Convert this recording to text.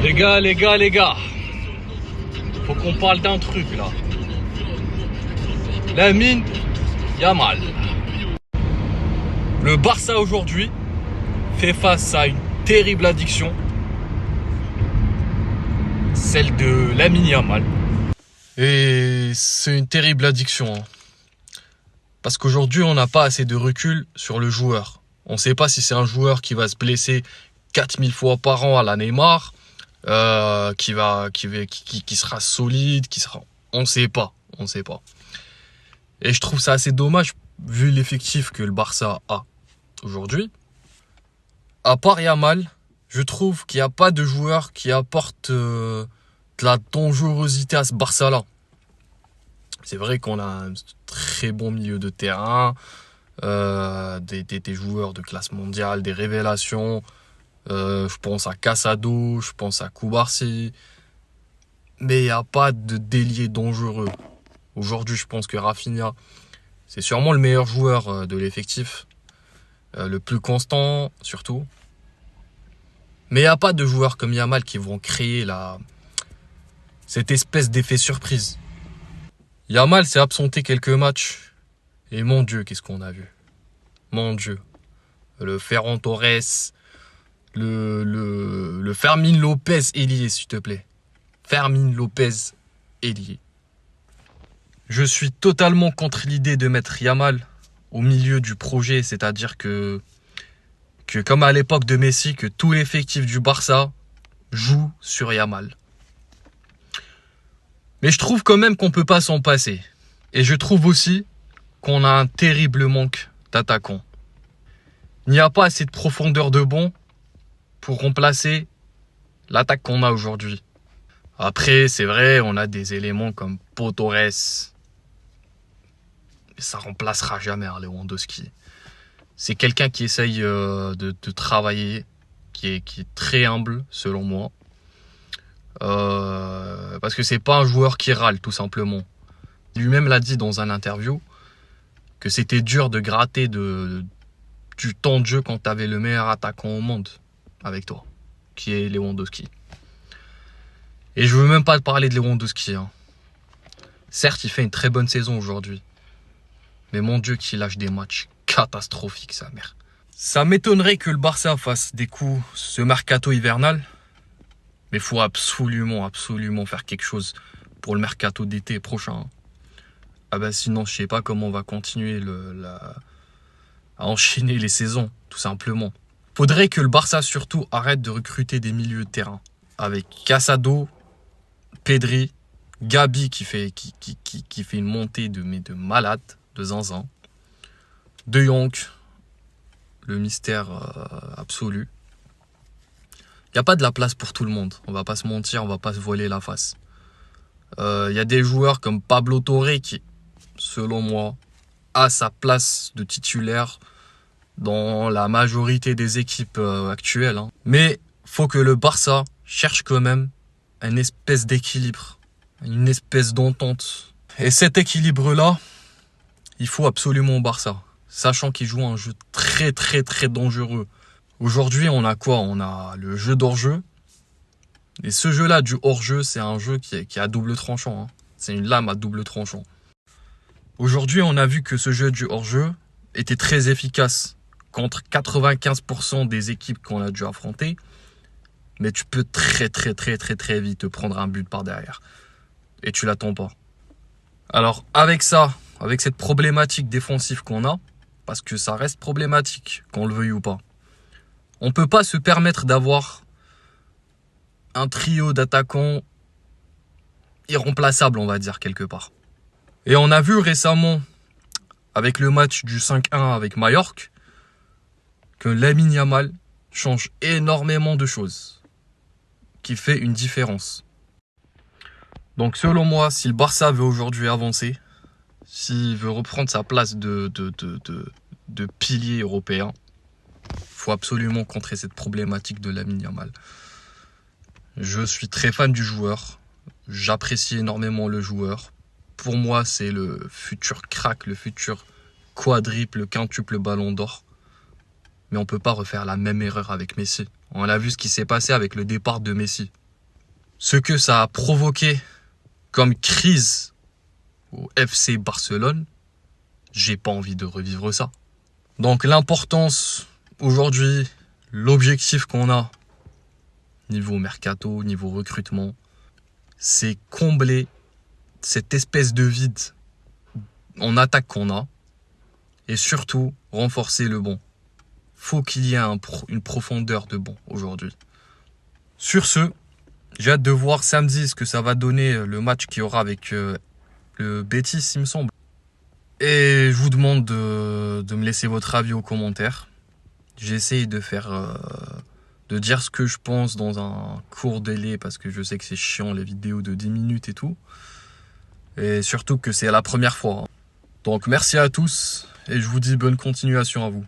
Les gars, faut qu'on parle d'un truc là. Lamine Yamal. Le Barça aujourd'hui fait face à une terrible addiction, celle de Lamine Yamal. Et c'est une terrible addiction, hein. Parce qu'aujourd'hui on n'a pas assez de recul sur le joueur. On ne sait pas si c'est un joueur qui va se blesser 4000 fois par an à la Neymar, qui sera solide, on sait pas. Et je trouve ça assez dommage vu l'effectif que le Barça a aujourd'hui. À part Yamal, je trouve qu'il n'y a pas de joueur qui apporte de la dangerosité à ce Barça-là. C'est vrai qu'on a un très bon milieu de terrain, des joueurs de classe mondiale, des révélations. Je pense à Casado, je pense à Cubarsí. Mais il n'y a pas de d'ailier dangereux. Aujourd'hui, je pense que Rafinha, c'est sûrement le meilleur joueur de l'effectif. Le plus constant, surtout. Mais il n'y a pas de joueurs comme Yamal qui vont créer cette espèce d'effet surprise. Yamal s'est absenté quelques matchs. Et mon Dieu, qu'est-ce qu'on a vu. Mon Dieu. Le Ferran Torres, le Fermin Lopez ailier, s'il te plaît. Fermin Lopez ailier. Je suis totalement contre l'idée de mettre Yamal au milieu du projet, c'est-à-dire que comme à l'époque de Messi, que tout l'effectif du Barça joue sur Yamal. Mais je trouve quand même qu'on ne peut pas s'en passer. Et je trouve aussi qu'on a un terrible manque d'attaquants. Il n'y a pas assez de profondeur de banc pour remplacer l'attaque qu'on a aujourd'hui. Après, c'est vrai, on a des éléments comme Pau Torres. Mais ça remplacera jamais Lewandowski. C'est quelqu'un qui essaye de travailler, qui est très humble, selon moi. Parce que c'est pas un joueur qui râle, tout simplement. Lui-même l'a dit dans un interview que c'était dur de gratter du temps de jeu quand tu avais le meilleur attaquant au monde avec toi, qui est Lewandowski. Et je veux même pas te parler de Lewandowski, hein. Certes, il fait une très bonne saison aujourd'hui. Mais mon Dieu, qu'il lâche des matchs catastrophiques, sa mère. Ça m'étonnerait que le Barça fasse des coups ce mercato hivernal. Mais il faut absolument faire quelque chose pour le mercato d'été prochain. Ah ben sinon, je sais pas comment on va continuer à enchaîner les saisons, tout simplement. Faudrait que le Barça surtout arrête de recruter des milieux de terrain. Avec Casado, Pedri, Gabi qui fait une montée de malade, de zinzin. De Jong, le mystère absolu. Il n'y a pas de la place pour tout le monde. On va pas se mentir, on va pas se voiler la face. Il y a des joueurs comme Pablo Torre qui, selon moi, a sa place de titulaire dans la majorité des équipes actuelles. Hein. Mais faut que le Barça cherche quand même une espèce d'équilibre, une espèce d'entente. Et cet équilibre-là, il faut absolument au Barça, sachant qu'il joue un jeu très dangereux. Aujourd'hui, on a quoi? On a le jeu d'hors-jeu. Et ce jeu-là du hors-jeu, c'est un jeu qui est à double tranchant. Hein. C'est une lame à double tranchant. Aujourd'hui, on a vu que ce jeu du hors-jeu était très efficace contre 95% des équipes qu'on a dû affronter. Mais tu peux très vite te prendre un but par derrière. Et tu l'attends pas. Alors, avec ça, avec cette problématique défensive qu'on a, parce que ça reste problématique, qu'on le veuille ou pas, on peut pas se permettre d'avoir un trio d'attaquants irremplaçable, on va dire, quelque part. Et on a vu récemment, avec le match du 5-1 avec Majorque, que Lamine Yamal change énormément de choses, qui fait une différence. Donc selon moi, si le Barça veut aujourd'hui avancer, s'il veut reprendre sa place de pilier européen, il faut absolument contrer cette problématique de Lamine Yamal. Je suis très fan du joueur, j'apprécie énormément le joueur. Pour moi, c'est le futur crack, le futur quadruple, quintuple ballon d'or. Mais on ne peut pas refaire la même erreur avec Messi. On a vu ce qui s'est passé avec le départ de Messi. Ce que ça a provoqué comme crise au FC Barcelone, j'ai pas envie de revivre ça. Donc l'importance aujourd'hui, l'objectif qu'on a niveau mercato, niveau recrutement, c'est combler cette espèce de vide en attaque qu'on a et surtout renforcer le banc. Faut qu'il y ait une profondeur de banc aujourd'hui. Sur ce, j'ai hâte de voir samedi ce que ça va donner le match qu'il y aura avec le Betis, il me semble. Et je vous demande de me laisser votre avis aux commentaires. J'essaye de dire ce que je pense dans un court délai parce que je sais que c'est chiant les vidéos de 10 minutes et tout. Et surtout que c'est la première fois. Donc merci à tous et je vous dis bonne continuation à vous.